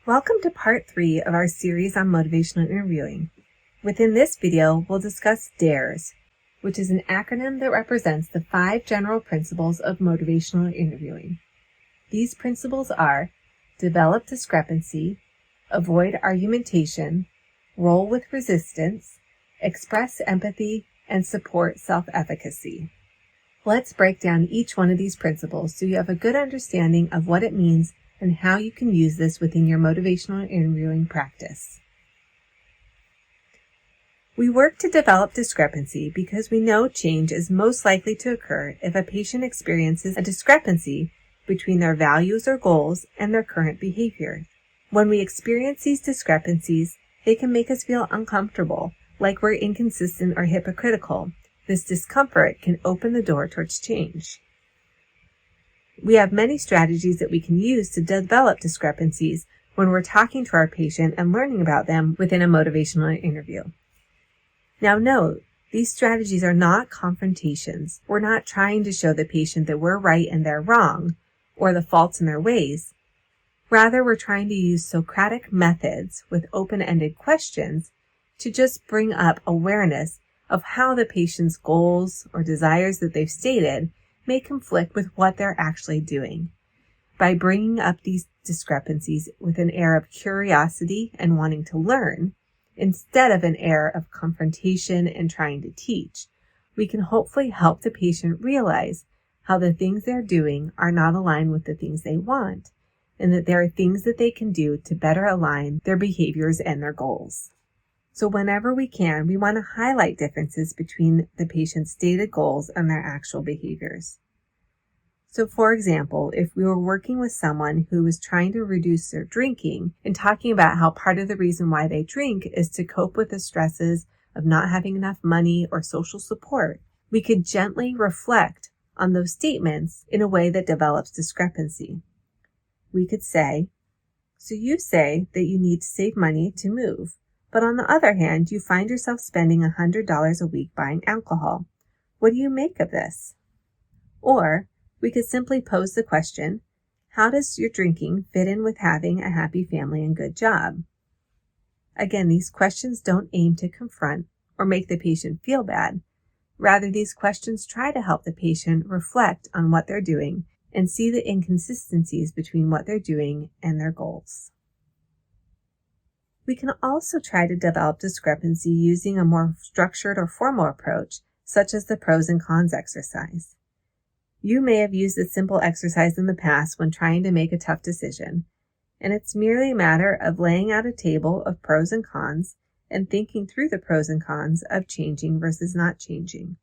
Welcome to part 3 of our series on motivational interviewing. Within this video, we'll discuss DARES, which is an acronym that represents the 5 general principles of motivational interviewing. These principles are: develop discrepancy, avoid argumentation, roll with resistance, express empathy, and support self-efficacy. Let's break down each one of these principles so you have a good understanding of what it means and how you can use this within your motivational interviewing practice. We work to develop discrepancy because we know change is most likely to occur if a patient experiences a discrepancy between their values or goals and their current behavior. When we experience these discrepancies, they can make us feel uncomfortable, like we're inconsistent or hypocritical. This discomfort can open the door towards change. We have many strategies that we can use to develop discrepancies when we're talking to our patient and learning about them within a motivational interview. Now note, these strategies are not confrontations. We're not trying to show the patient that we're right and they're wrong, or the faults in their ways. Rather, we're trying to use Socratic methods with open-ended questions to just bring up awareness of how the patient's goals or desires that they've stated may conflict with what they're actually doing. By bringing up these discrepancies with an air of curiosity and wanting to learn, instead of an air of confrontation and trying to teach, we can hopefully help the patient realize how the things they're doing are not aligned with the things they want, and that there are things that they can do to better align their behaviors and their goals. So whenever we can, we want to highlight differences between the patient's stated goals and their actual behaviors. So for example, if we were working with someone who was trying to reduce their drinking and talking about how part of the reason why they drink is to cope with the stresses of not having enough money or social support, we could gently reflect on those statements in a way that develops discrepancy. We could say, "So you say that you need to save money to move, but on the other hand, you find yourself spending $100 a week buying alcohol. What do you make of this?" Or we could simply pose the question, "How does your drinking fit in with having a happy family and good job?" Again, these questions don't aim to confront or make the patient feel bad. Rather, these questions try to help the patient reflect on what they're doing and see the inconsistencies between what they're doing and their goals. We can also try to develop discrepancy using a more structured or formal approach, such as the pros and cons exercise. You may have used this simple exercise in the past when trying to make a tough decision, and it's merely a matter of laying out a table of pros and cons and thinking through the pros and cons of changing versus not changing.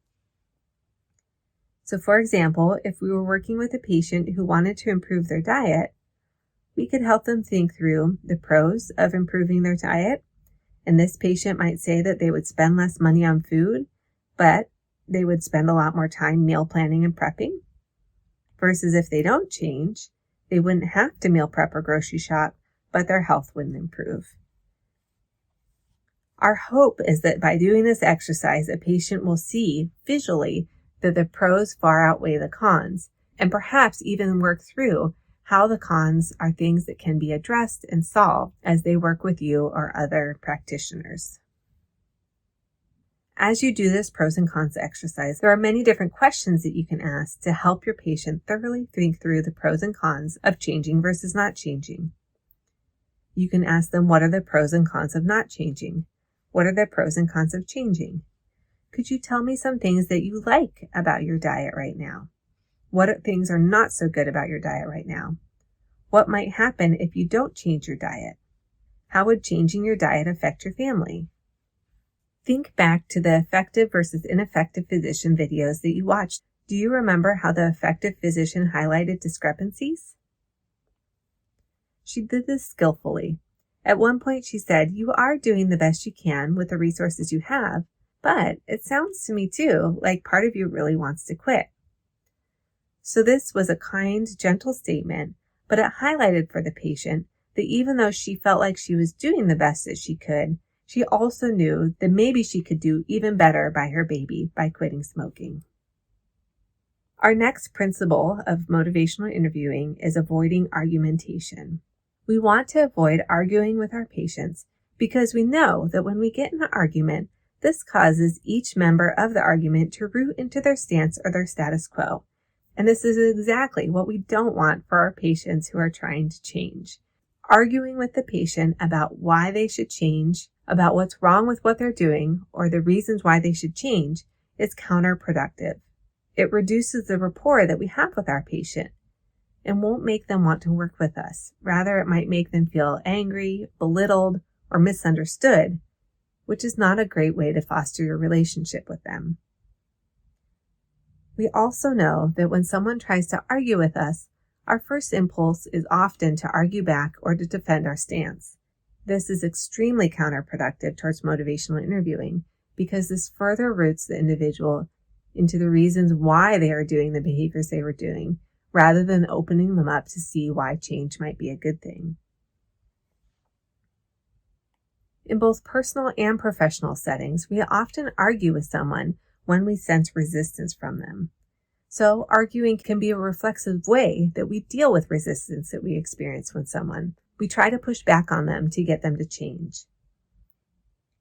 So for example, if we were working with a patient who wanted to improve their diet, we could help them think through the pros of improving their diet, and this patient might say that they would spend less money on food, but they would spend a lot more time meal planning and prepping, versus if they don't change, they wouldn't have to meal prep or grocery shop, but their health wouldn't improve. Our hope is that by doing this exercise, a patient will see visually that the pros far outweigh the cons, and perhaps even work through how the cons are things that can be addressed and solved as they work with you or other practitioners. As you do this pros and cons exercise, there are many different questions that you can ask to help your patient thoroughly think through the pros and cons of changing versus not changing. You can ask them, what are the pros and cons of not changing? What are the pros and cons of changing? Could you tell me some things that you like about your diet right now? What things are not so good about your diet right now? What might happen if you don't change your diet? How would changing your diet affect your family? Think back to the effective versus ineffective physician videos that you watched. Do you remember how the effective physician highlighted discrepancies? She did this skillfully. At one point she said, "You are doing the best you can with the resources you have, but it sounds to me too like part of you really wants to quit." So this was a kind, gentle statement, but it highlighted for the patient that even though she felt like she was doing the best that she could, she also knew that maybe she could do even better by her baby by quitting smoking. Our next principle of motivational interviewing is avoiding argumentation. We want to avoid arguing with our patients because we know that when we get in an argument, this causes each member of the argument to root into their stance or their status quo. And this is exactly what we don't want for our patients who are trying to change. Arguing with the patient about why they should change, about what's wrong with what they're doing, or the reasons why they should change is counterproductive. It reduces the rapport that we have with our patient and won't make them want to work with us. Rather, it might make them feel angry, belittled, or misunderstood, which is not a great way to foster your relationship with them. We also know that when someone tries to argue with us, our first impulse is often to argue back or to defend our stance. This is extremely counterproductive towards motivational interviewing because this further roots the individual into the reasons why they are doing the behaviors they were doing, rather than opening them up to see why change might be a good thing. In both personal and professional settings, we often argue with someone when we sense resistance from them. So arguing can be a reflexive way that we deal with resistance that we experience when we try to push back on them to get them to change.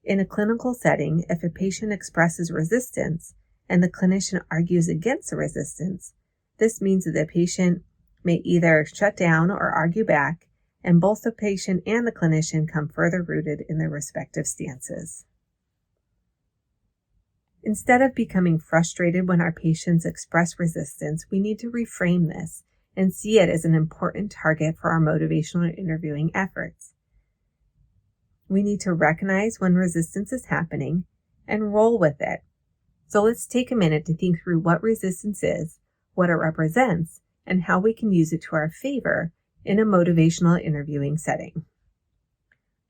In a clinical setting, if a patient expresses resistance and the clinician argues against the resistance, this means that the patient may either shut down or argue back, and both the patient and the clinician come further rooted in their respective stances. Instead of becoming frustrated when our patients express resistance, we need to reframe this and see it as an important target for our motivational interviewing efforts. We need to recognize when resistance is happening and roll with it. So let's take a minute to think through what resistance is, what it represents, and how we can use it to our favor in a motivational interviewing setting.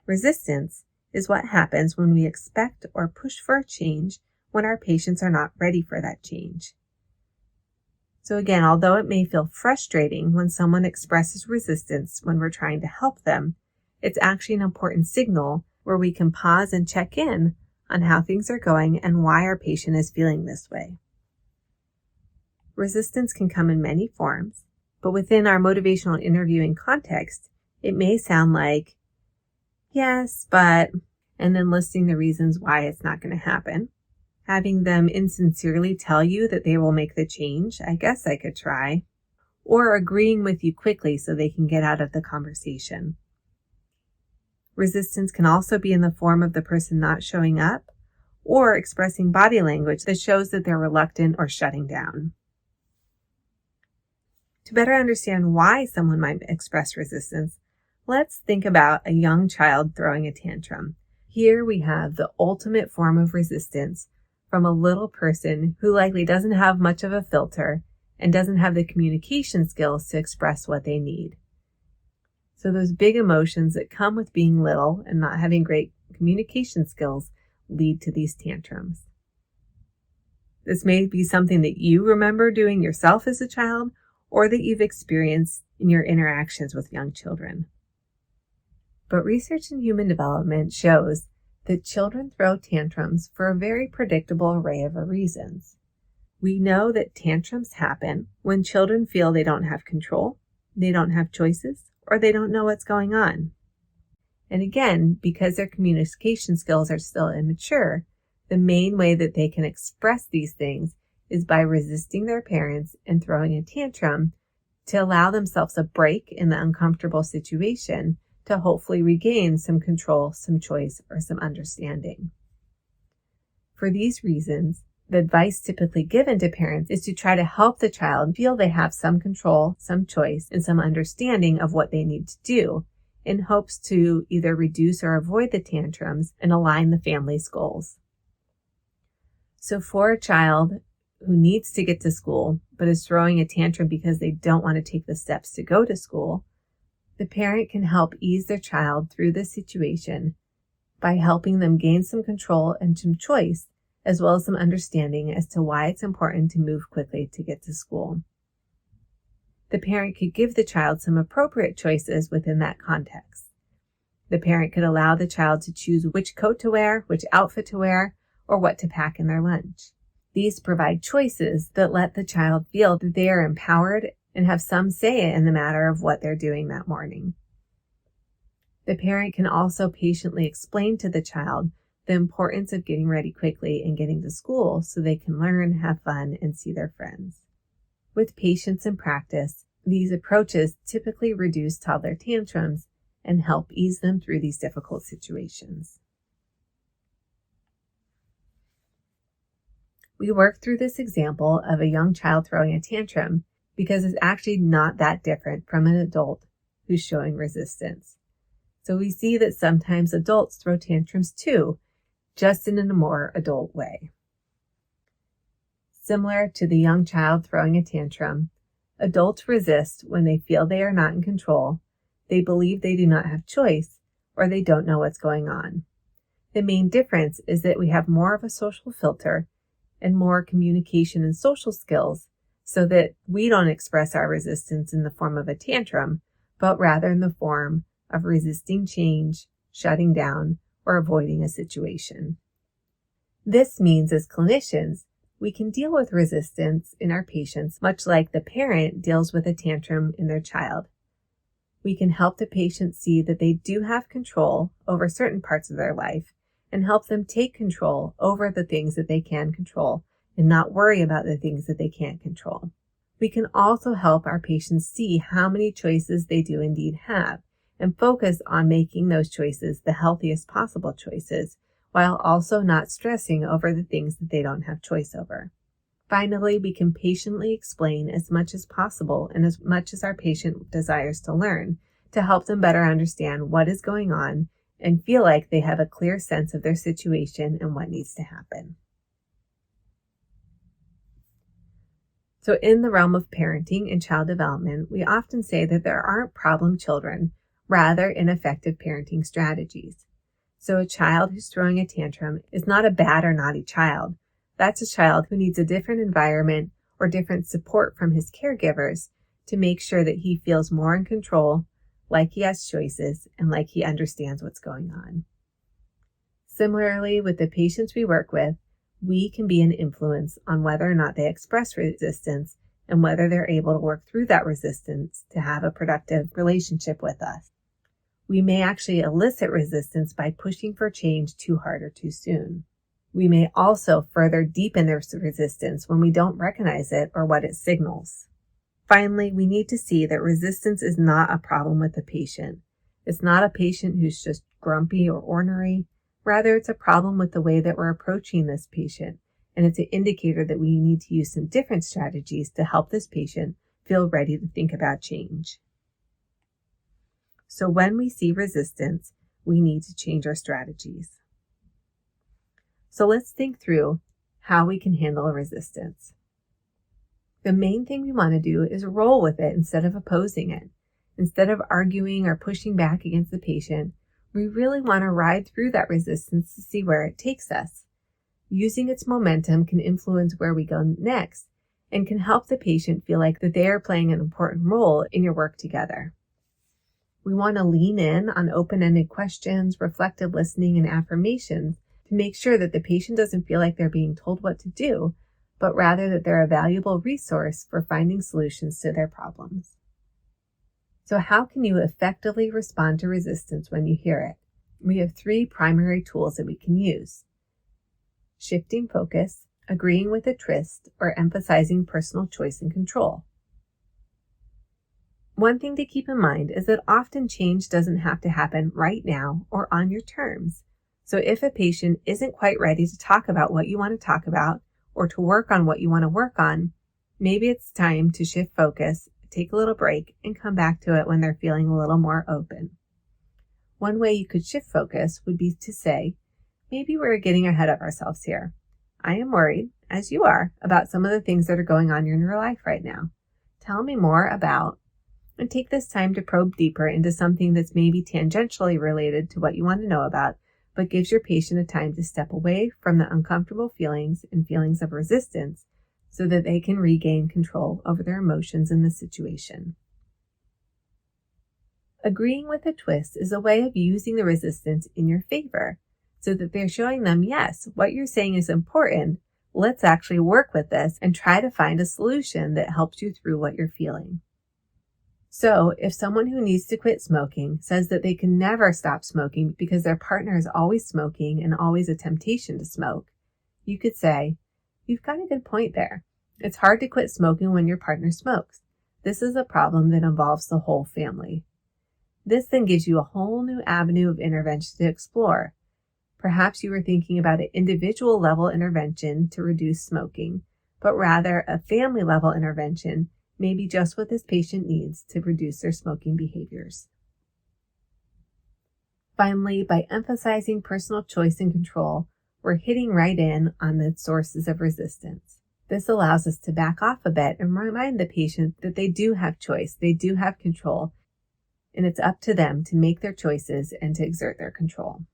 Resistance is what happens when we expect or push for a change when our patients are not ready for that change. So again, although it may feel frustrating when someone expresses resistance when we're trying to help them, it's actually an important signal where we can pause and check in on how things are going and why our patient is feeling this way. Resistance can come in many forms, but within our motivational interviewing context, it may sound like, yes, but, and then listing the reasons why it's not going to happen. Having them insincerely tell you that they will make the change, I guess I could try. Or agreeing with you quickly so they can get out of the conversation. Resistance can also be in the form of the person not showing up or expressing body language that shows that they're reluctant or shutting down. To better understand why someone might express resistance, let's think about a young child throwing a tantrum. Here we have the ultimate form of resistance from a little person who likely doesn't have much of a filter and doesn't have the communication skills to express what they need. So those big emotions that come with being little and not having great communication skills lead to these tantrums. This may be something that you remember doing yourself as a child or that you've experienced in your interactions with young children. But research in human development shows that children throw tantrums for a very predictable array of reasons. We know that tantrums happen when children feel they don't have control, they don't have choices, or they don't know what's going on. And again, because their communication skills are still immature, the main way that they can express these things is by resisting their parents and throwing a tantrum to allow themselves a break in the uncomfortable situation to hopefully regain some control, some choice, or some understanding. For these reasons, the advice typically given to parents is to try to help the child feel they have some control, some choice, and some understanding of what they need to do in hopes to either reduce or avoid the tantrums and align the family's goals. So for a child who needs to get to school but is throwing a tantrum because they don't want to take the steps to go to school, the parent can help ease their child through this situation by helping them gain some control and some choice, as well as some understanding as to why it's important to move quickly to get to school. The parent could give the child some appropriate choices within that context. The parent could allow the child to choose which coat to wear, which outfit to wear, or what to pack in their lunch. These provide choices that let the child feel that they are empowered and have some say in the matter of what they're doing that morning. The parent can also patiently explain to the child the importance of getting ready quickly and getting to school so they can learn, have fun, and see their friends. With patience and practice, these approaches typically reduce toddler tantrums and help ease them through these difficult situations. We work through this example of a young child throwing a tantrum because it's actually not that different from an adult who's showing resistance. So we see that sometimes adults throw tantrums too, just in a more adult way. Similar to the young child throwing a tantrum, adults resist when they feel they are not in control, they believe they do not have choice, or they don't know what's going on. The main difference is that we have more of a social filter and more communication and social skills so that we don't express our resistance in the form of a tantrum, but rather in the form of resisting change, shutting down, or avoiding a situation. This means as clinicians, we can deal with resistance in our patients much like the parent deals with a tantrum in their child. We can help the patient see that they do have control over certain parts of their life and help them take control over the things that they can control and not worry about the things that they can't control. We can also help our patients see how many choices they do indeed have and focus on making those choices the healthiest possible choices while also not stressing over the things that they don't have choice over. Finally, we can patiently explain as much as possible and as much as our patient desires to learn to help them better understand what is going on and feel like they have a clear sense of their situation and what needs to happen. So in the realm of parenting and child development, we often say that there aren't problem children, rather ineffective parenting strategies. So a child who's throwing a tantrum is not a bad or naughty child. That's a child who needs a different environment or different support from his caregivers to make sure that he feels more in control, like he has choices, and like he understands what's going on. Similarly, with the patients we work with, we can be an influence on whether or not they express resistance and whether they're able to work through that resistance to have a productive relationship with us. We may actually elicit resistance by pushing for change too hard or too soon. We may also further deepen their resistance when we don't recognize it or what it signals. Finally, we need to see that resistance is not a problem with the patient. It's not a patient who's just grumpy or ornery. Rather, it's a problem with the way that we're approaching this patient, and it's an indicator that we need to use some different strategies to help this patient feel ready to think about change. So when we see resistance, we need to change our strategies. So let's think through how we can handle a resistance. The main thing we want to do is roll with it instead of opposing it. Instead of arguing or pushing back against the patient, we really want to ride through that resistance to see where it takes us. Using its momentum can influence where we go next and can help the patient feel like that they are playing an important role in your work together. We want to lean in on open-ended questions, reflective listening, and affirmations to make sure that the patient doesn't feel like they're being told what to do, but rather that they're a valuable resource for finding solutions to their problems. So how can you effectively respond to resistance when you hear it? We have 3 primary tools that we can use: shifting focus, agreeing with a twist, or emphasizing personal choice and control. One thing to keep in mind is that often change doesn't have to happen right now or on your terms. So if a patient isn't quite ready to talk about what you want to talk about or to work on what you want to work on, maybe it's time to shift focus, take a little break, and come back to it when they're feeling a little more open. One way you could shift focus would be to say, maybe we're getting ahead of ourselves here. I am worried, as you are, about some of the things that are going on in your life right now. Tell me more about, and take this time to probe deeper into something that's maybe tangentially related to what you want to know about, but gives your patient a time to step away from the uncomfortable feelings and feelings of resistance so that they can regain control over their emotions in the situation. Agreeing with a twist is a way of using the resistance in your favor so that they're showing them, yes, what you're saying is important. Let's actually work with this and try to find a solution that helps you through what you're feeling. So, if someone who needs to quit smoking says that they can never stop smoking because their partner is always smoking and always a temptation to smoke, you could say, "You've got a good point there. It's hard to quit smoking when your partner smokes. This is a problem that involves the whole family." This then gives you a whole new avenue of intervention to explore. Perhaps you were thinking about an individual level intervention to reduce smoking, but rather a family level intervention, maybe just what this patient needs to reduce their smoking behaviors. Finally, by emphasizing personal choice and control, we're hitting right in on the sources of resistance. This allows us to back off a bit and remind the patient that they do have choice, they do have control, and it's up to them to make their choices and to exert their control.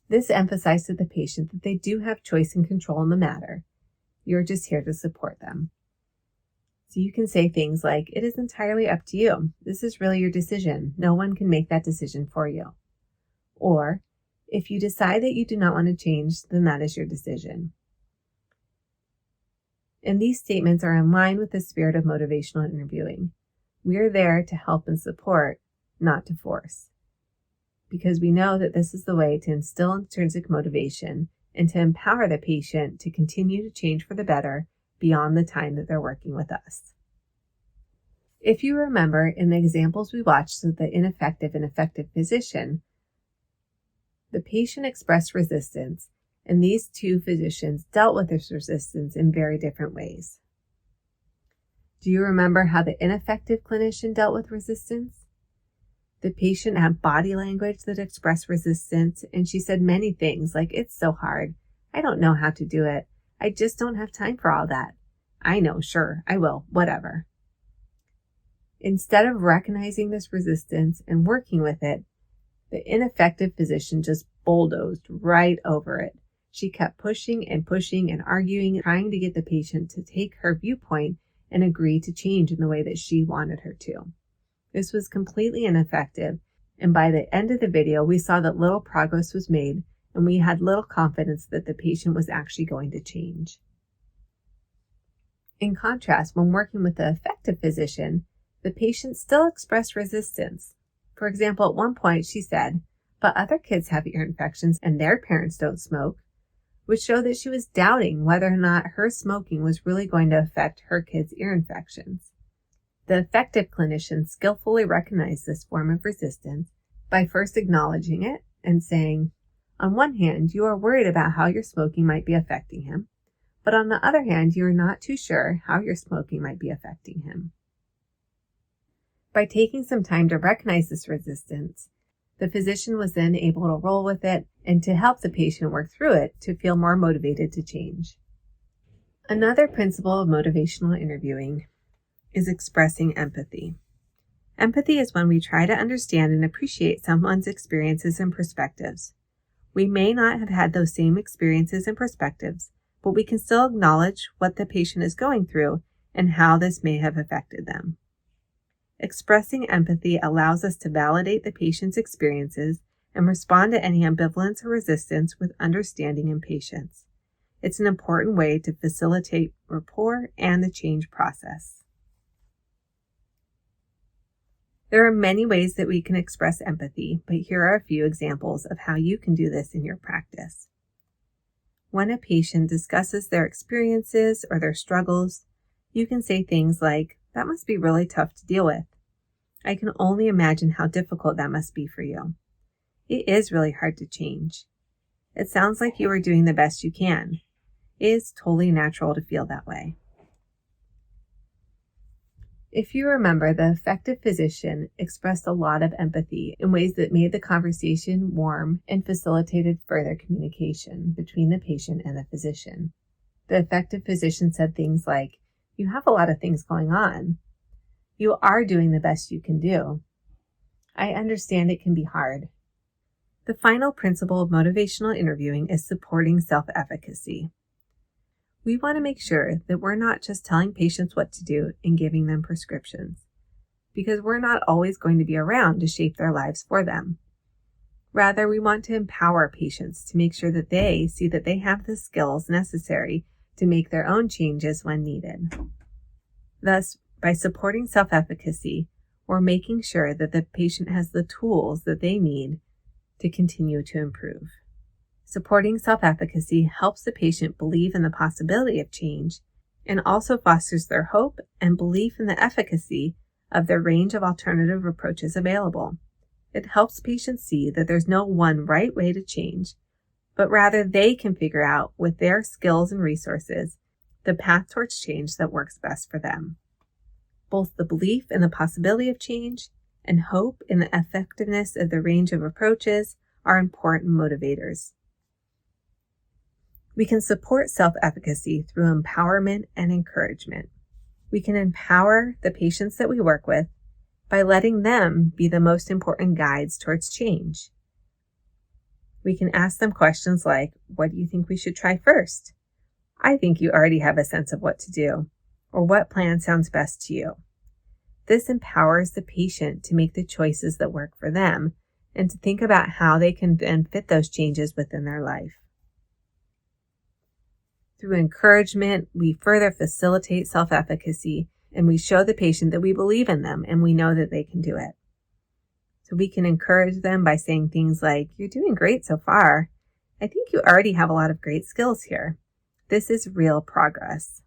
This emphasizes to the patient that they do have choice and control in the matter. You're just here to support them. So you can say things like, "It is entirely up to you. This is really your decision. No one can make that decision for you." Or, "If you decide that you do not want to change, then that is your decision." And these statements are in line with the spirit of motivational interviewing. We are there to help and support, not to force. Because we know that this is the way to instill intrinsic motivation and to empower the patient to continue to change for the better beyond the time that they're working with us. If you remember in the examples we watched of the ineffective and effective physician, the patient expressed resistance, and these two physicians dealt with this resistance in very different ways. Do you remember how the ineffective clinician dealt with resistance? The patient had body language that expressed resistance, and she said many things like, "It's so hard. I don't know how to do it. I just don't have time for all that. I know, sure, I will, whatever." Instead of recognizing this resistance and working with it, the ineffective physician just bulldozed right over it. She kept pushing and arguing, trying to get the patient to take her viewpoint and agree to change in the way that she wanted her to. This was completely ineffective, and by the end of the video, we saw that little progress was made, and we had little confidence that the patient was actually going to change. In contrast, when working with the effective physician, the patient still expressed resistance. For example, at one point she said, "But other kids have ear infections and their parents don't smoke," which showed that she was doubting whether or not her smoking was really going to affect her kids' ear infections. The effective clinician skillfully recognized this form of resistance by first acknowledging it and saying, "On one hand, you are worried about how your smoking might be affecting him, but on the other hand, you are not too sure how your smoking might be affecting him." By taking some time to recognize this resistance, the physician was then able to roll with it and to help the patient work through it to feel more motivated to change. Another principle of motivational interviewing is expressing empathy. Empathy is when we try to understand and appreciate someone's experiences and perspectives. We may not have had those same experiences and perspectives, but we can still acknowledge what the patient is going through and how this may have affected them. Expressing empathy allows us to validate the patient's experiences and respond to any ambivalence or resistance with understanding and patience. It's an important way to facilitate rapport and the change process. There are many ways that we can express empathy, but here are a few examples of how you can do this in your practice. When a patient discusses their experiences or their struggles, you can say things like, "That must be really tough to deal with. I can only imagine how difficult that must be for you. It is really hard to change. It sounds like you are doing the best you can. It is totally natural to feel that way." If you remember, the effective physician expressed a lot of empathy in ways that made the conversation warm and facilitated further communication between the patient and the physician. The effective physician said things like, "You have a lot of things going on. You are doing the best you can do. I understand it can be hard." The final principle of motivational interviewing is supporting self-efficacy. We want to make sure that we're not just telling patients what to do and giving them prescriptions, because we're not always going to be around to shape their lives for them. Rather, we want to empower patients to make sure that they see that they have the skills necessary to make their own changes when needed. Thus, by supporting self-efficacy, or making sure that the patient has the tools that they need to continue to improve. Supporting self-efficacy helps the patient believe in the possibility of change and also fosters their hope and belief in the efficacy of the range of alternative approaches available. It helps patients see that there's no one right way to change, but rather they can figure out with their skills and resources the path towards change that works best for them. Both the belief in the possibility of change and hope in the effectiveness of the range of approaches are important motivators. We can support self-efficacy through empowerment and encouragement. We can empower the patients that we work with by letting them be the most important guides towards change. We can ask them questions like, what do you think we should try first? I think you already have a sense of what to do, or what plan sounds best to you. This empowers the patient to make the choices that work for them and to think about how they can then fit those changes within their life. Through encouragement, we further facilitate self-efficacy and we show the patient that we believe in them and we know that they can do it. So we can encourage them by saying things like, you're doing great so far. I think you already have a lot of great skills here. This is real progress.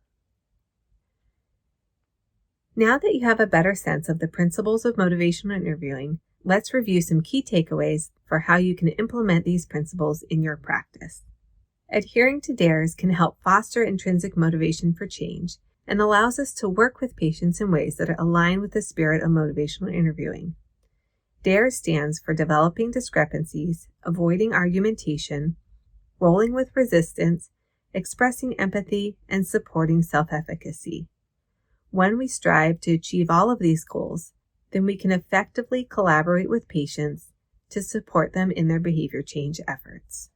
Now that you have a better sense of the principles of motivational interviewing, let's review some key takeaways for how you can implement these principles in your practice. Adhering to DARES can help foster intrinsic motivation for change and allows us to work with patients in ways that are aligned with the spirit of motivational interviewing. DARES stands for developing discrepancies, avoiding argumentation, rolling with resistance, expressing empathy, and supporting self-efficacy. When we strive to achieve all of these goals, then we can effectively collaborate with patients to support them in their behavior change efforts.